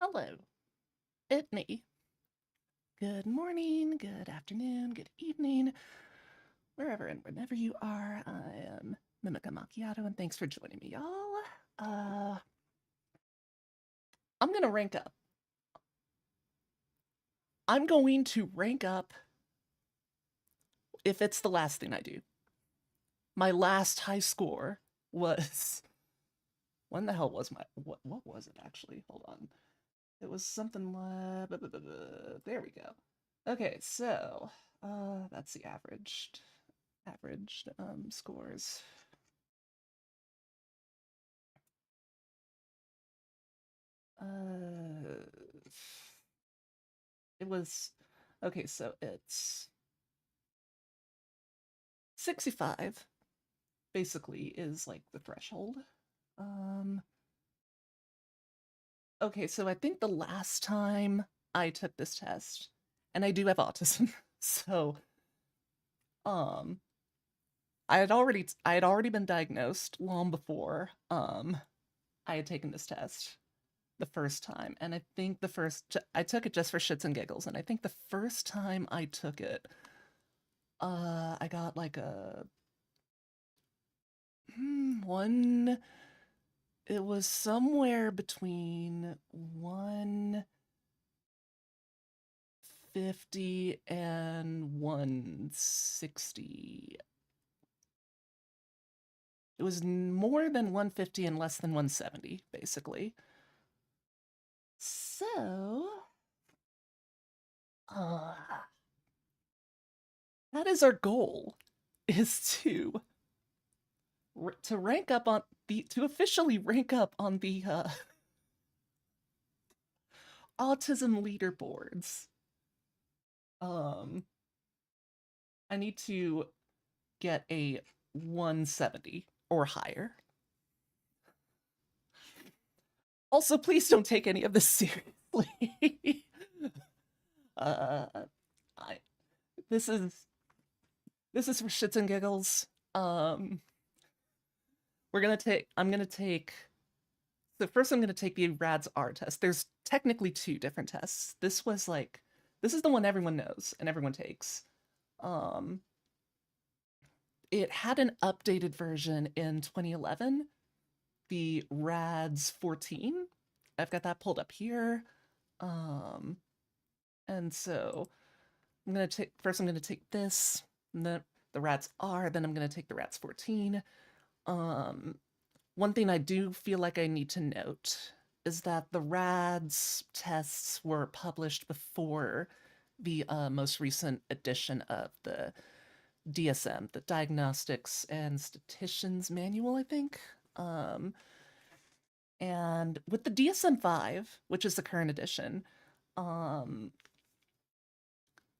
Hello, it's me. Good morning, good afternoon, good evening, wherever and whenever you are. I am Mimica Macchiato, and thanks for joining me, y'all. I'm gonna rank up. I'm going to rank up if it's the last thing I do. My last high score was when the hell was my what was it actually? Hold on. It was something like there we go. Okay, so that's the averaged scores. Uh, it was okay, so it's 65 basically is like the threshold. Um, okay, so I think the last time I took this test, and I do have autism, so um I had already been diagnosed long before I had taken this test the first time. And I think I took it just for shits and giggles, and I think the first time I took it, I got like a one. It was somewhere between 150 and 160. It was more than 150 and less than 170, basically. So, uh, that is our goal, is to rank up on to officially rank up on the autism leaderboards. Um, I need to get a 170 or higher. Also, please don't take any of this seriously. uh, I this is for shits and giggles. I'm gonna take. So first, I'm gonna take the RADS R test. There's technically two different tests. This is the one everyone knows and everyone takes. Um, it had an updated version in 2011, the RADS 14. I've got that pulled up here. And so I'm gonna take this, and the RADS R, then I'm gonna take the RADS 14. One thing I do feel like I need to note is that the RADS tests were published before the most recent edition of the DSM, the Diagnostics and Statisticians Manual, I think. And with the DSM-5, which is the current edition, um,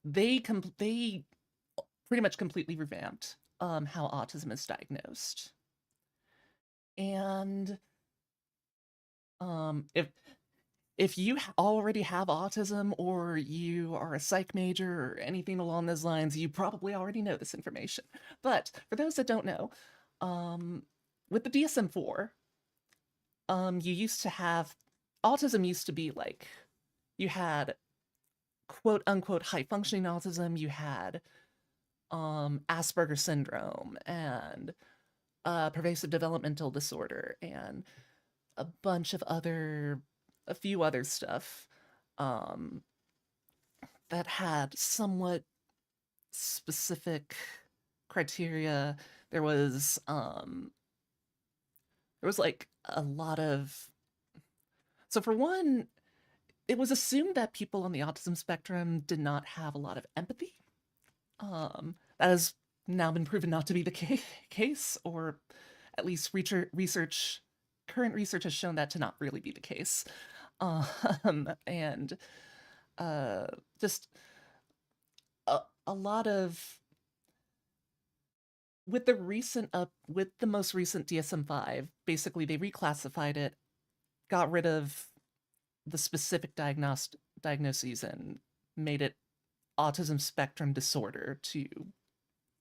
they pretty much completely revamped how autism is diagnosed. And if you already have autism, or you are a psych major or anything along those lines, you probably already know this information. But for those that don't know, with the DSM-4, you used to have autism used to be like you had quote unquote high functioning autism, you had Asperger syndrome and pervasive developmental disorder and a few other stuff um, that had somewhat specific criteria. There was like a lot of, so for one, it was assumed that people on the autism spectrum did not have a lot of empathy. That has now been proven not to be the case, or at least current research has shown that to not really be the case. And just a lot of with the most recent DSM-5, basically they reclassified it, got rid of the specific diagnoses, and made it autism spectrum disorder to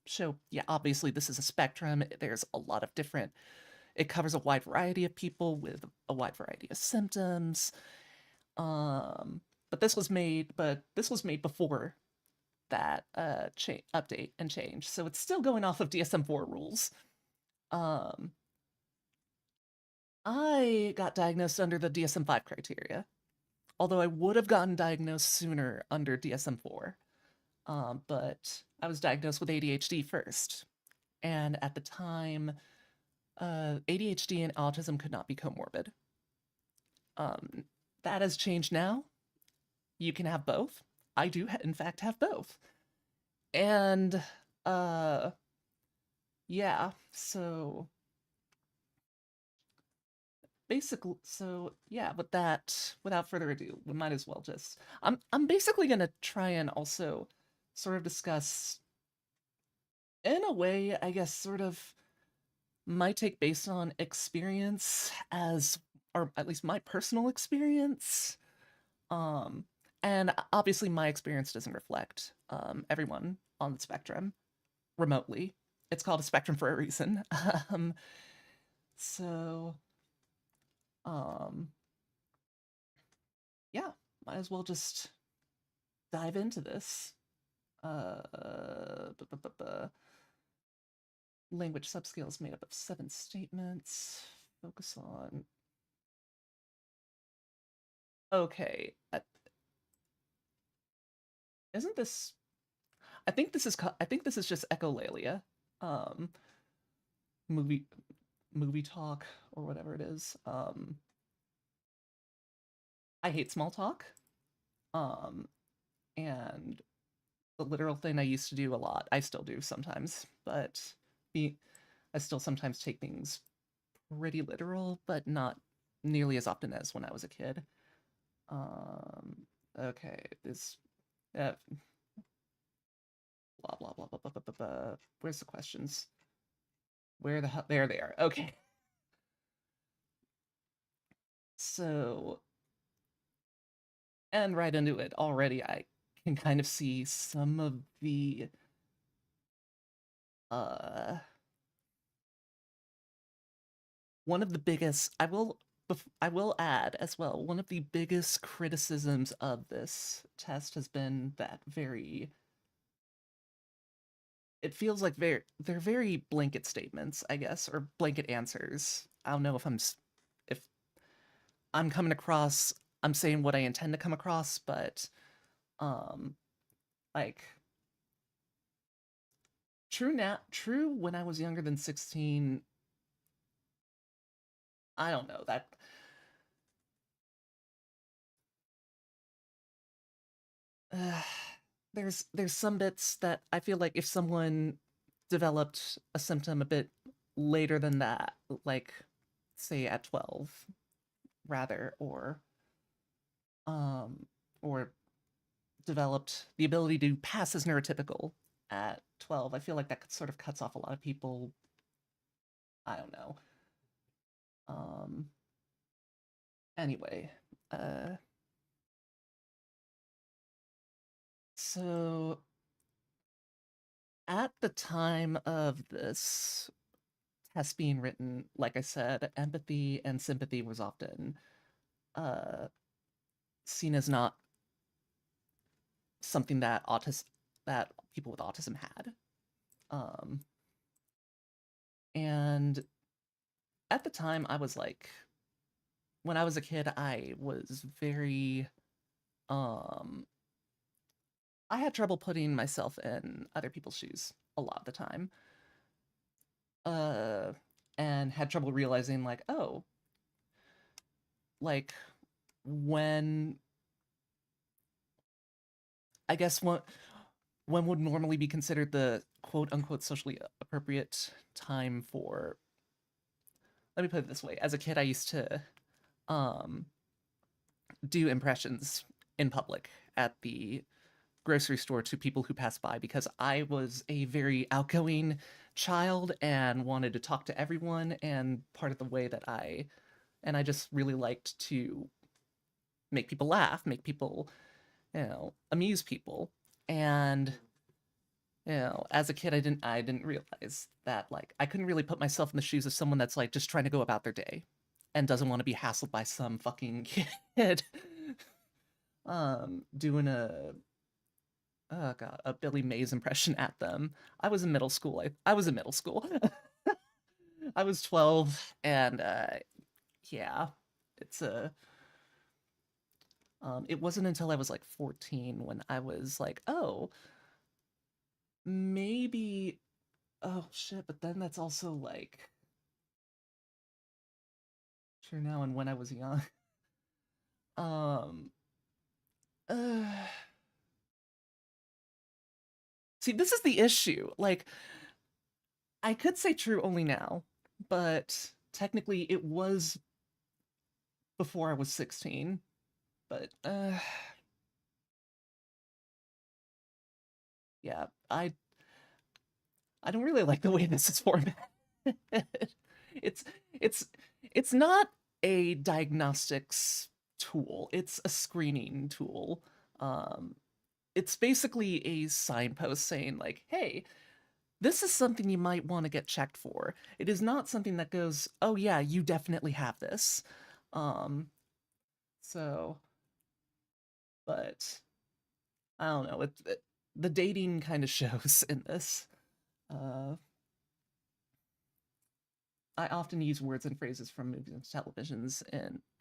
show, yeah, obviously this is a spectrum. There's a lot of different, it covers a wide variety of people with a wide variety of symptoms. But this was made before that update and change, so it's still going off of DSM-4 rules. Um, I got diagnosed under the DSM-5 criteria, although I would have gotten diagnosed sooner under DSM-4. But I was diagnosed with ADHD first, and at the time, ADHD and autism could not be comorbid. That has changed now. You can have both. I do, in fact, have both. And, uh, yeah, so basically, so yeah, with that, without further ado, we might as well just, I'm basically gonna try and also sort of discuss, in a way, I guess, sort of my take based on experience as, or at least my personal experience. Um, and obviously my experience doesn't reflect everyone on the spectrum remotely. It's called a spectrum for a reason. um, so, um, yeah, might as well just dive into this. Language subscales made up of 7 statements. Focus on. Okay, isn't this? I think this is just echolalia. Um, movie movie talk or whatever it is. I hate small talk. Um, and the literal thing I used to do a lot. I still do sometimes, but I still sometimes take things pretty literal, but not nearly as often as when I was a kid. Okay, this blah blah blah blah blah blah blah. Blah. Where's the questions? Where the hell? There they are. Okay. So, and right into it already, I can kind of see some of the uh one of the biggest, I will add as well, one of the biggest criticisms of this test has been that it feels like they're very blanket statements, I guess, or blanket answers. I don't know if I'm coming across, I'm saying what I intend to come across, but um like true when I was younger than 16, I don't know, that uh, there's some bits that I feel like if someone developed a symptom a bit later than that, like say at 12 rather, um or developed the ability to pass as neurotypical at 12, I feel like that sort of cuts off a lot of people. I don't know. Um anyway, uh so at the time of this test being written, like I said, empathy and sympathy was often uh, seen as not something that people with autism had. Um, and at the time, I was like, when I was a kid, I was very, um, I had trouble putting myself in other people's shoes a lot of the time. Uh, and had trouble realizing, like, oh, like when I guess when would normally be considered the quote unquote socially appropriate time for, let me put it this way, as a kid I used to um do impressions in public at the grocery store to people who passed by because I was a very outgoing child and wanted to talk to everyone, and part of the way that I just really liked to make people laugh, make people, amuse people. And as a kid, I didn't realize that like I couldn't really put myself in the shoes of someone that's like just trying to go about their day and doesn't want to be hassled by some fucking kid. doing a oh god, a Billy Mays impression at them. I was in middle school. I was in middle school. I was 12, and yeah, it's a it wasn't until I was like 14 when I was like, oh, maybe oh shit, but then that's also like sure now and when I was young. Um uh, see, this is the issue. Like I could say true only now, but technically it was before I was 16. But yeah, I don't really like the way this is formatted. it's it's it's not a diagnostics tool. It's a screening tool. Um, it's basically a signpost saying like, "Hey, this is something you might want to get checked for." It is not something that goes, "Oh yeah, you definitely have this." Um, so, but I don't know. The dating kind of shows in this. Uh, I often use words and phrases from movies and televisions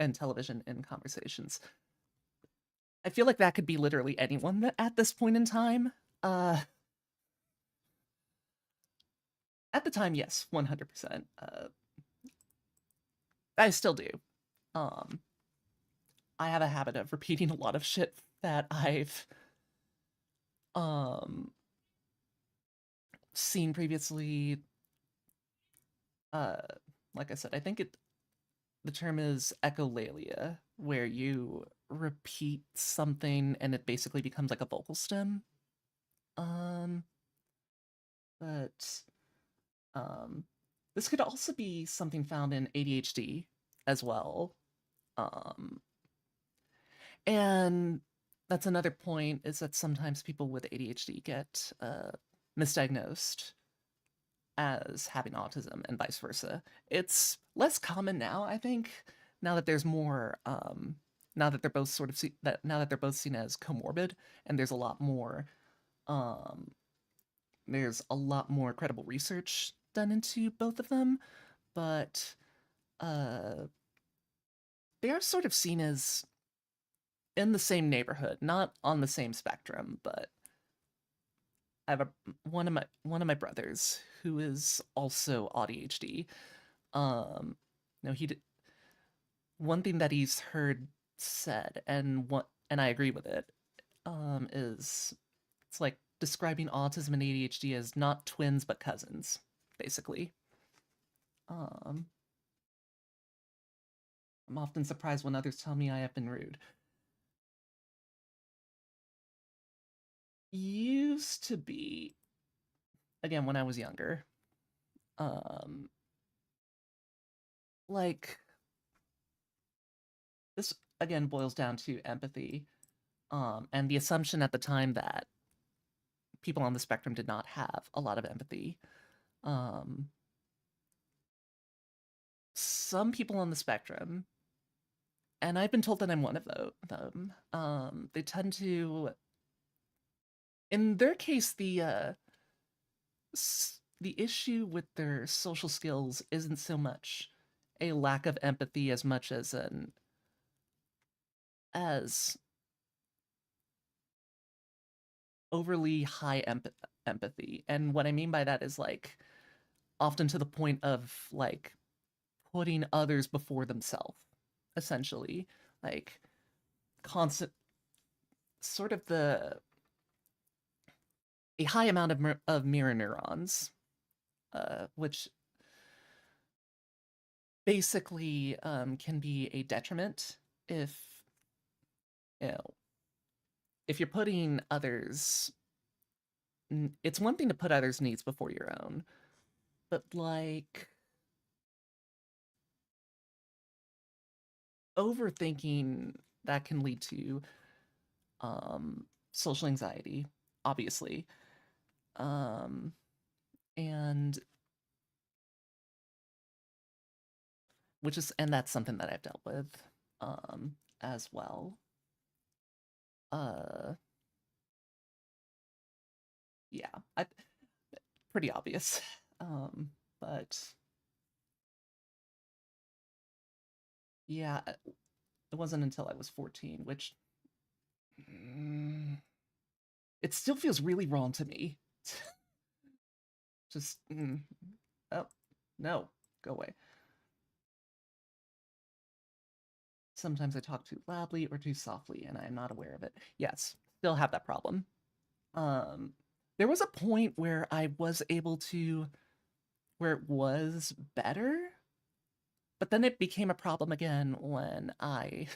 and television in conversations. I feel like that could be literally anyone at this point in time. Uh, at the time, yes, 100%. I still do. Um, I have a habit of repeating a lot of shit that I've um seen previously. Uh, like I said, I think the term is echolalia, where you repeat something and it basically becomes like a vocal stem. Um, but um, this could also be something found in ADHD as well. Um, and that's another point is that sometimes people with ADHD get misdiagnosed as having autism and vice versa. It's less common now, I think, now that there's more now that they're both sort of now that they're both seen as comorbid and um there's a lot more credible research done into both of them, but uh they are sort of seen as in the same neighborhood, not on the same spectrum, but I have one of my brothers who is also ADHD. No, he did, one thing that he's heard said, and I agree with it, is it's like describing autism and ADHD as not twins but cousins, basically. Um, I'm often surprised when others tell me I have been rude. Used to be, again, when I was younger. Um, like this again boils down to empathy, and the assumption at the time that people on the spectrum did not have a lot of empathy. Um, some people on the spectrum, and I've been told that I'm one of them, they tend to, in their case, the issue with their social skills isn't so much a lack of empathy as much as an as overly high empathy. And what I mean by that is like often to the point of like putting others before themselves, essentially. Like constant sort of the a high amount of mirror neurons, which basically can be a detriment if you know if you're putting others. It's one thing to put others' needs before your own, but like overthinking that can lead to social anxiety, obviously, um, and and that's something that I've dealt with as well. Uh, yeah, pretty obvious. But yeah, it wasn't until I was 14, which it still feels really wrong to me. Just, oh, no, go away. Sometimes I talk too loudly or too softly, and I am not aware of it. Yes, still have that problem. Um, there was a point where I was able to, where it was better, but then it became a problem again when I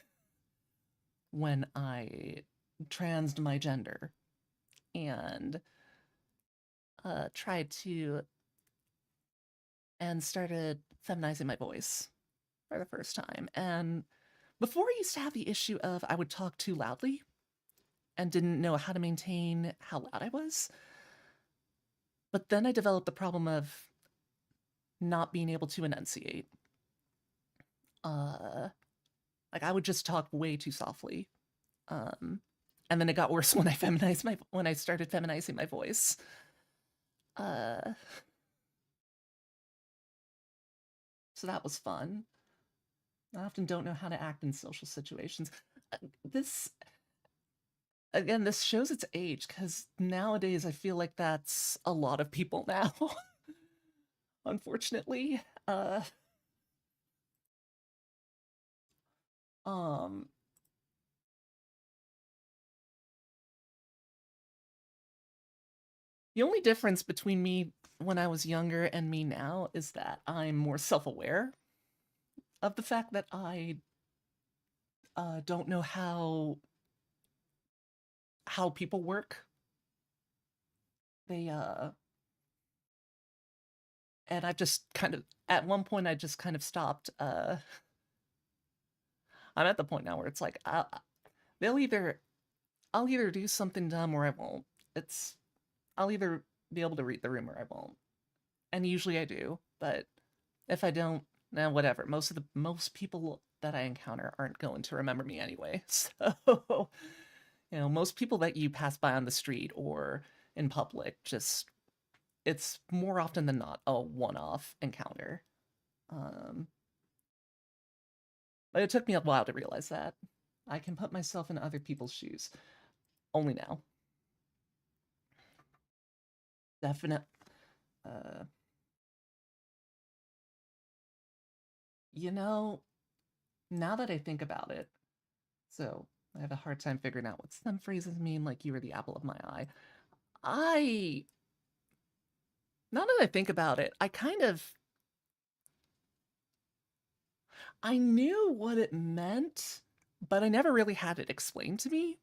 transed my gender and tried to and started feminizing my voice for the first time. And before I used to have the issue of I would talk too loudly and didn't know how to maintain how loud I was. But then I developed the problem of not being able to enunciate. Uh, like I would just talk way too softly. And then it got worse when I started feminizing my voice. Uh, so that was fun. I often don't know how to act in social situations. This again, this shows its age because nowadays I feel like that's a lot of people now. Unfortunately, um, the only difference between me when I was younger and me now is that I'm more self-aware of the fact that I don't know how people work. They and I've just kind of at one point I just kind of stopped. I'm at the point now where it's like they'll either I'll either do something dumb or I won't. It's I'll either be able to read the room or I won't, and usually I do. But if I don't, now whatever. Most people that I encounter aren't going to remember me anyway. So most people that you pass by on the street or in public, just it's more often than not a one-off encounter. Um, but it took me a while to realize that. I can put myself in other people's shoes. Only now. Definite. Uh, you know, now that I think about it, so I have a hard time figuring out what some phrases mean, like you were the apple of my eye. I, now that I think about it, I knew what it meant, but I never really had it explained to me.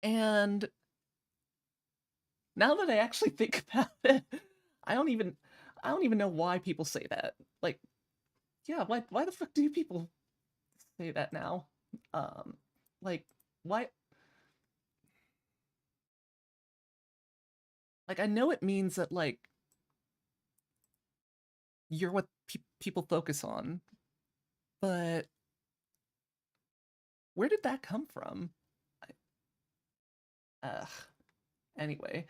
And now that I actually think about it, I don't even I don't even know why people say that. Like, yeah, why the fuck do people say that now? Um, like why like I know it means that like you're what people focus on, but where did that come from? Ugh. Anyway,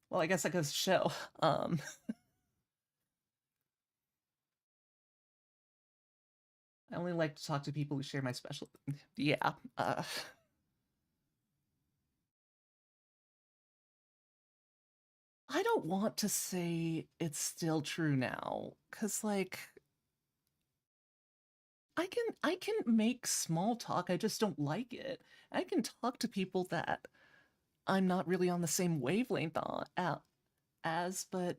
well, I guess that goes to show. Um, I only like to talk to people who share my special. Yeah. I don't want to say it's still true now, cause like I can make small talk. I just don't like it. I can talk to people that I'm not really on the same wavelength as, but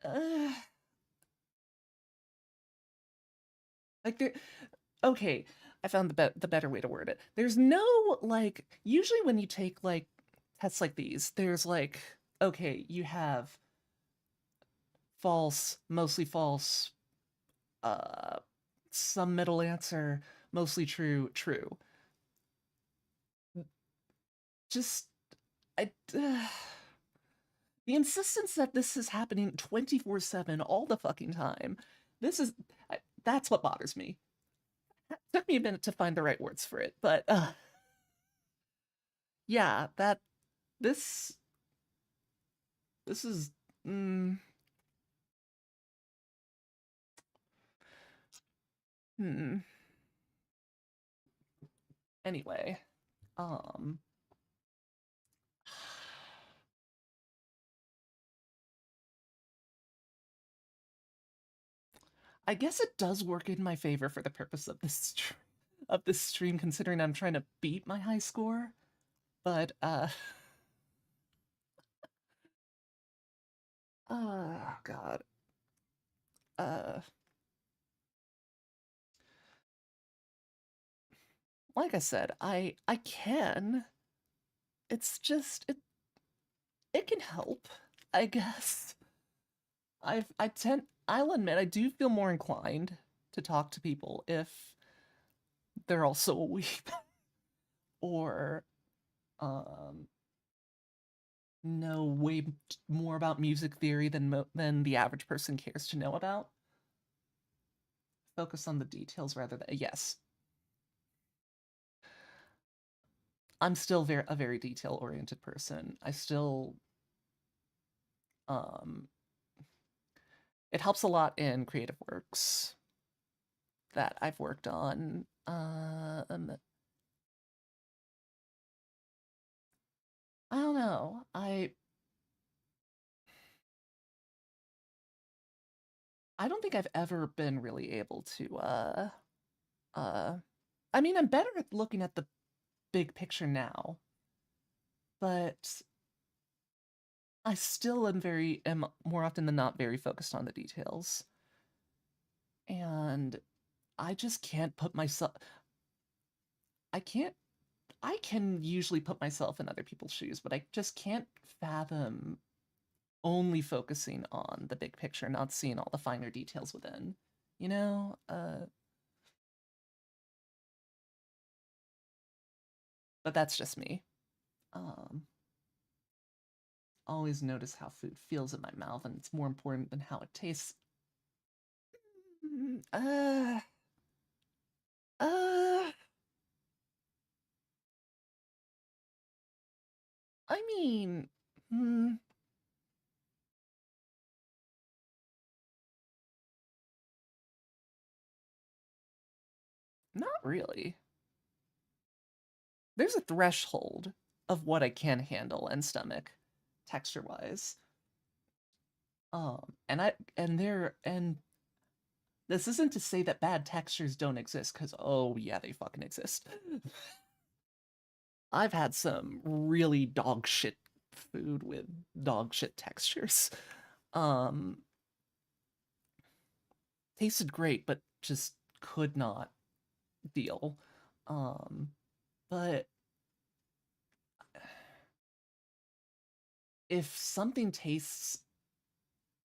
uh, like there. Okay, I found the better way to word it. There's no like usually when you take like tests like these, there's like okay, you have false, mostly false, uh some middle answer, mostly true, true. Just I the insistence that this is happening 24/7 all the fucking time. This is that's what bothers me. Took me a minute to find the right words for it, but yeah, that this this is mm, hmm. Anyway, um I guess it does work in my favor for the purpose of this stream, considering I'm trying to beat my high score. But oh god. Uh like I said, I can. It's just it can help, I guess. I'll admit I do feel more inclined to talk to people if they're also a weep or um know way more about music theory than the average person cares to know about. Focus on the details rather than yes. I'm still a very detail oriented person. I still um it helps a lot in creative works that I've worked on. I don't know. I don't think I've ever been really able to uh I mean, I'm better at looking at the big picture now, but I still am more often than not very focused on the details. And I just can't put myself I can't I can usually put myself in other people's shoes, but I just can't fathom only focusing on the big picture, not seeing all the finer details within. You know? But that's just me. Um always notice how food feels in my mouth, and it's more important than how it tastes. Mm, uh, I mean, mm, not really. There's a threshold of what I can handle and stomach, texture wise. And I and there and this isn't to say that bad textures don't exist, because oh yeah, they fucking exist. I've had some really dog shit food with dog shit textures. Um, tasted great, but just could not deal. Um, but if something tastes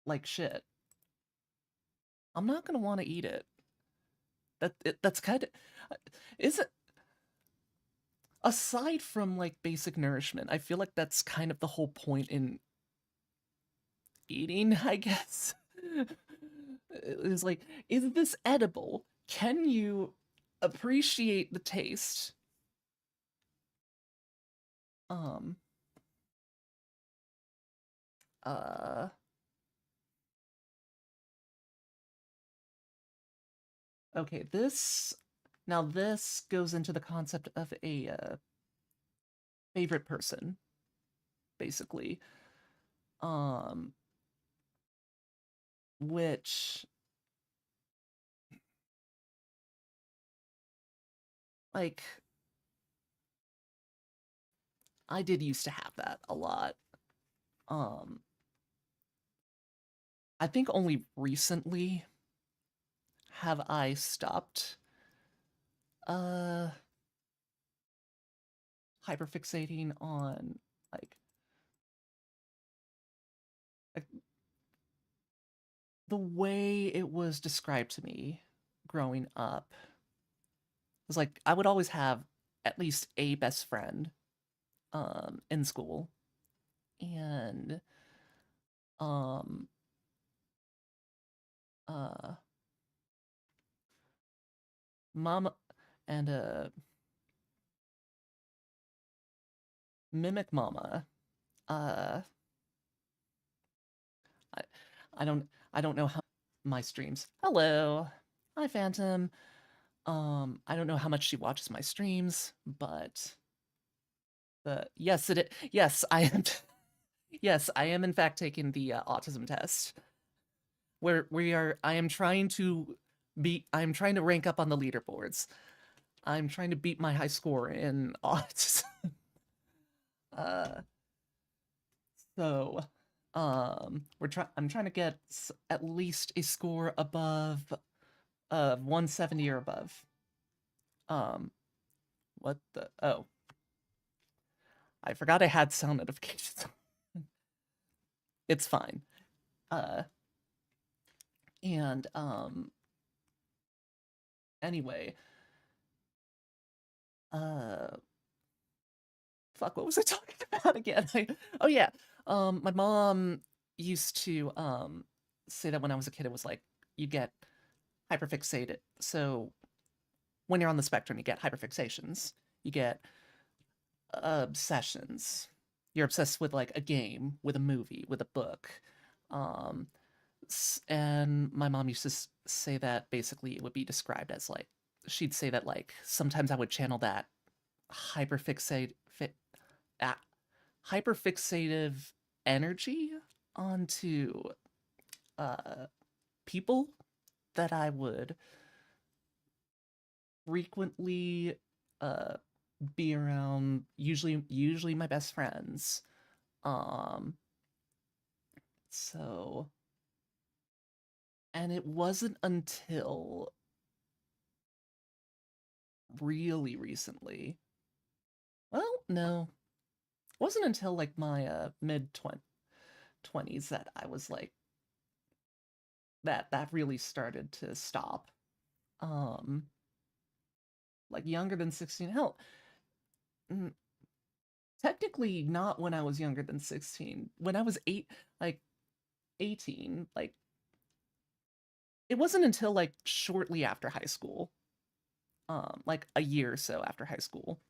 like shit, I'm not gonna want to eat it. That's kind of is it aside from like basic nourishment. I feel like that's kind of the whole point in eating, I guess. Is like, is this edible? Can you appreciate the taste? Um, uh, okay, this goes into the concept of a favorite person, basically. Um, which like I did used to have that a lot. Um, I think only recently have I stopped uh hyperfixating on like like, the way it was described to me growing up was like I would always have at least a best friend in school, and um uh mom and Mimic Mama. Uh, I, I don't know how my streams. Hello, hi Phantom. I don't know how much she watches my streams, but yes, yes, I am. Yes, I am in fact taking the autism test. Where we are, I am trying to rank up on the leaderboards. I'm trying to beat my high score in autism. uh, so, I'm trying to get at least a score above 170 or above. Um, what the? Oh, I forgot I had sound notifications. It's fine. Uh, and anyway, uh, fuck, what was I talking about again? Oh yeah, my mom used to say that when I was a kid, it was like you get hyperfixated. So when you're on the spectrum, you get hyperfixations, you get obsessions. You're obsessed with like a game, with a movie, with a book. Um, and my mom used to say that basically it would be described as like she'd say that like sometimes I would channel that hyperfixate fit, uh, hyperfixative energy onto uh people that I would frequently uh be around, usually my best friends. Um so and it wasn't until really recently. Well, no. It wasn't until like my mid 20s that I was like that really started to stop. Um like younger than 16. Hell, mm, technically not when I was younger than 16. When I was 18, like it wasn't until like shortly after high school. Like a year or so after high school.